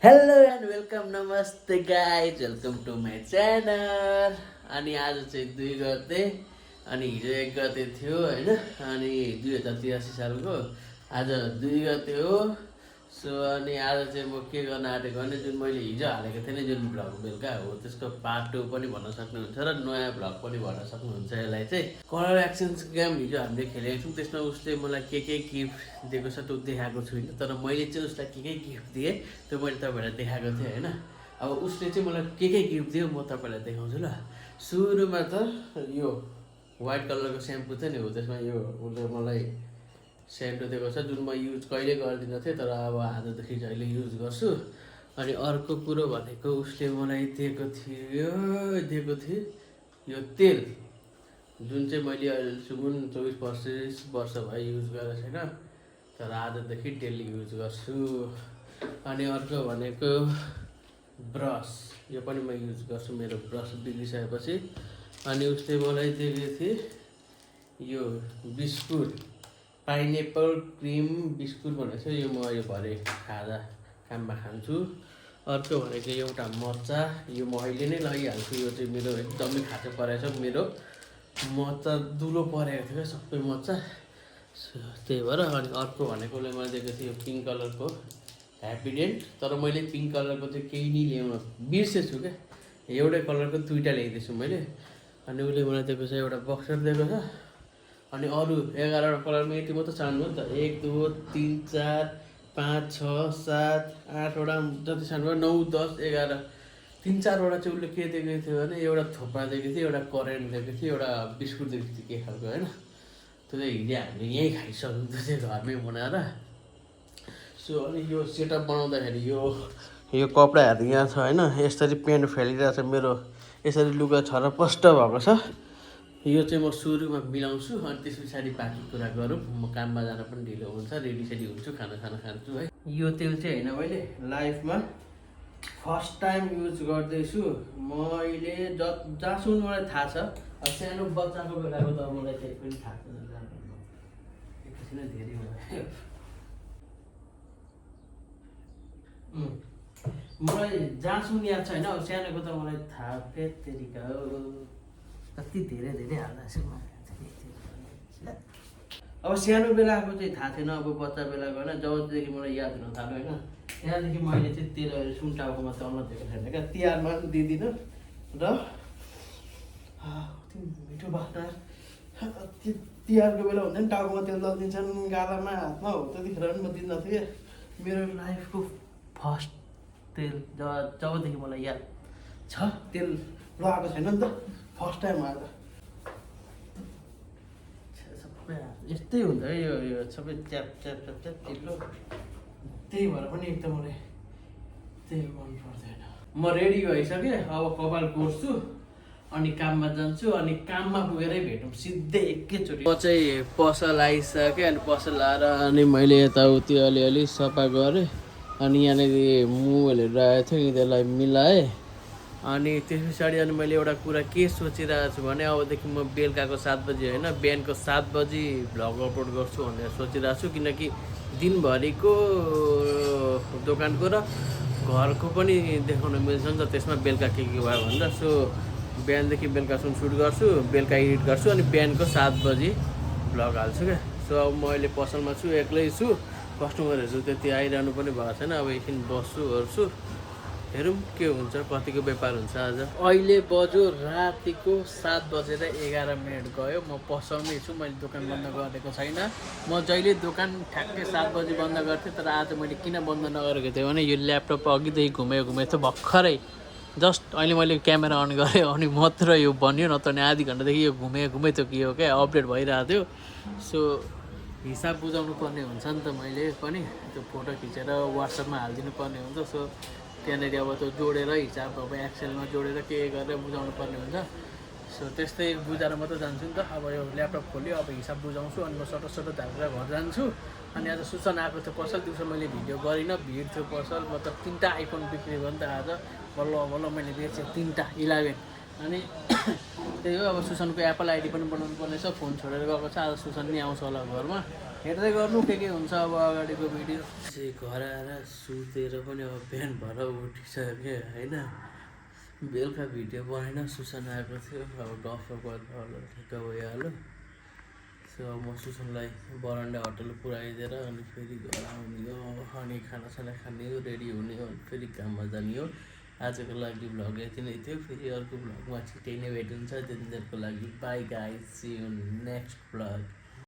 Hello and welcome नमस्ते guys welcome to my channel. अनि आज चाहिँ 2 गते अनि हिजो 1 गते थियो होइन। अनि 2083 सालको आज 2 गते हो। सो अनि आज चाहिँ म के गर्न आँटेको भने जुन मैले हिजो हालेको थिएँ नि जुन भ्लग बेलुका हो त्यसको पार्ट 2 पनि भन्न सक्नुहुन्छ र नयाँ भ्लग पनि भन्न सक्नुहुन्छ। यसलाई चाहिँ कलर एक्सचेन्ज गेम हिजो हामीले खेलेको छौँ। त्यसमा उसले मलाई के गिफ्ट दिएको छ त्यो देखाएको छुइनँ, तर मैले चाहिँ उसलाई के गिफ्ट दिएँ त्यो मैले तपाईँहरूलाई देखाएको थिएँ होइन। अब उसले चाहिँ मलाई के गिफ्ट दियो म तपाईँलाई देखाउँछु ल। सुरुमा त यो व्हाइट कलरको स्याम्पू थियो नि हो, त्यसमा यो उसले मलाई सेन्टो दिएको छ जुन म युज कहिले गर्दिनँ थिएँ, तर अब आजदेखि चाहिँ अहिले युज गर्छु। अनि अर्को कुरो भनेको उसले मलाई दिएको थियो यो तेल जुन चाहिँ मैले अहिलेसम्म 24-25 वर्ष भयो युज गरेको छैन, तर आजदेखि डेली युज गर्छु। अनि अर्को भनेको ब्रस, यो पनि म युज गर्छु मेरो ब्रस बिग्रिसकेपछि। अनि उसले मलाई दिएको थिए यो बिस्कुट पाइनएप्पल क्रिम बिस्कुट भनेको छ, यो म यो भरे खाजा काममा खान्छु। अर्को भनेको एउटा मर्चा, यो म अहिले नै लगिहाल्छु। यो चाहिँ मेरो एकदमै खाँचो परेको छ, मेरो मर्चा दुलो परेको थियो क्या सबै मर्चा, त्यही भएर। अनि अर्को भनेकोले मलाई दिएको थियो पिङ्क कलरको ह्याप्पीडेन्ट, तर मैले पिङ्क कलरको चाहिँ केही नै ल्याउन बिर्सेछु क्या, एउटै कलरको 2टा ल्याइदिएछु मैले। अनि उसले मलाई दिएको छ एउटा बक्सर दिएको छ। अनि अरू 11वटा कलरमा यति मात्रै छान्नु हो नि त, 1 2 3 4 5 6 7 8वटा जति छान्नु 9 10 11 3-4वटा चाहिँ उसले के दिएको थियो भने एउटा थोपा दिएको थियो, एउटा करेन्ट दिएको थियो, एउटा बिस्कुट दिएको थियो के खालको होइन। त्यो चाहिँ हिजो हामीले यहीँ खाइसक्नु थियो घरमै बनाएर। सो अनि यो सेटअप बनाउँदाखेरि यो कपडाहरू यहाँ छ होइन, यसरी पेन्ट फैलिरहेको छ मेरो, यसरी लुगा छरपस्ट भएको छ। यो चाहिँ म सुरुमा मिलाउँछु अनि त्यस पछाडि बाँकी कुरा गरौँ। म काममा जान पनि ढिलो हुन्छ, रेडी हुन्छु, खाना खान्छु है। यो तेल चाहिँ होइन मैले लाइफमा फर्स्ट टाइम युज गर्दैछु। मैले जहाँसम्म मलाई थाहा छ, अब सानो बच्चाको बेलाको त मलाई त्यही पनि थाहा छैन, एकैछिन धेरै भयो। मलाई जहाँसम्म याद छ होइन, अब सानोको त मलाई थाहा फेरि हो, कति धेरै हाल्दा अब सानो बेलाको चाहिँ थाहा थिएन, अब बच्चा बेलाको होइन। जबदेखि मलाई याद हुन थाल्यो होइन, त्यहाँदेखि मैले चाहिँ तेल सुन्टाउकोमा चल्न दिएको छैन क्या, तिहारमा पनि दिँदिनँ। र मिठो बाख्रा तिहारको बेला हुन्छ नि टाउकोमा तेल दलिदिन्छन् गालामा हातमा हो, त्यतिखेर पनि म दिन्न थिएँ। मेरो लाइफको फर्स्ट तेल जबदेखि मलाई याद छ तेल लगाएको छैन नि त, फर्स्ट टाइम आएर सबै यस्तै हुन्छ है, यो सबै च्याप चिल्लो। त्यही भएर पनि एकदम मलाई तेल मन पर्दैन। म रेडी भइसकेँ, अब कपाल कोर्छु अनि काममा जान्छु। अनि काममा पुगेरै भेटौँ सिधै एकैचोटि। म चाहिँ पसल आइसकेँ, अनि पसल आएर अनि मैले यताउति अलिअलि सफा गरेँ। अनि यहाँनिर मोबाइलहरू राखेको थियो, यिनीहरूलाई मिलाएँ। अनि त्यस पछाडि अनि मैले एउटा कुरा के सोचिरहेको छु भने अबदेखि म बेलुकाको 7 बजी होइन, बिहानको 7 बजी भ्लग अपलोड गर्छु भनेर सोचिरहेको छु। किनकि दिनभरिको दोकानको र घरको पनि देखाउन मिल्छ नि त, त्यसमा बेलुका के भयो भनेर। सो बिहानदेखि बेलुकासम्म सुट गर्छु, बेलुका एडिट गर्छु, अनि बिहानको 7 बजी भ्लग हाल्छु क्या। सो अब म अहिले पसलमा छु, एक्लै छु, कस्टमरहरू त्यति आइरहनु पनि भएको छैन। अब एकछिन बस्छु ओर्छु, हेरौँ के हुन्छ, कतिको व्यापार हुन्छ आज। अहिले बज्यो रातिको 7:11 गयो। म पसलमै छु, मैले दोकान बन्द गरेको छैन। म जहिले दोकान ठ्याक्कै 7 बजी बन्द गर्थेँ, तर आज मैले किन बन्द नगरेको थिएँ भने यो ल्यापटप अघिदेखि घुमेको थियो भर्खरै, जस्ट अहिले मैले क्यामेरा अन गरेँ अनि मात्र यो बन्यो, नत्र भने आधी घन्टादेखि यो घुमै थियो कि हो क्या, अपडेट भइरहेको थियो। सो हिसाब बुझाउनु पर्ने हुन्छ नि त, मैले पनि त्यो फोटो खिचेर वाट्सएपमा हालिदिनु पर्ने हुन्छ। सो त्यहाँनिर अब त्यो जोडेर हिसाब अब एक्सेलमा जोडेर के गरेर बुझाउनु पर्ने हुन्छ। सो त्यस्तै बुझाएर मात्रै जान्छु नि त। अब यो ल्यापटप खोल्यो, अब हिसाब बुझाउँछु अनि म सटो झारेर घर जान्छु। अनि आज सूचना आएको थियो पसल, दिउँसो मैले भिडियो गरिनँ, भिड थियो पसल, मतलब 3टा आइफोन बिक्री भयो नि त आज। बल्ल मैले बेचेँ 3टा 11। अनि त्यही हो, अब सुसनको एप्पल आइडी पनि बनाउनु पर्ने छ, फोन छोडेर गएको छ। आज सुसन नि आउँछ होला घरमा। हेर्दै गर्नु के हुन्छ अब अगाडिको भिडियो चाहिँ घर आएर सुतेर पनि अब बिहान भएर उठिसक्यो होइन बेलुका भिडियो बनाएन सुसन आएको थियो अब गफ गर्दा होला ठिक्क भइहाल्यो सो अब म सुसनलाई बरन्डा होटल पुऱ्याइदिएर अनि फेरि घर आउने हो अनि खानासाना खाने हो रेडी हुने हो अनि फेरि काममा जाने हो आजको लागि भ्लग यति नै थियो फेरि अर्को भ्लगमा छिट्टै नै भेटिन्छ त्यतिन्जेलको लागि bye guys see you next vlog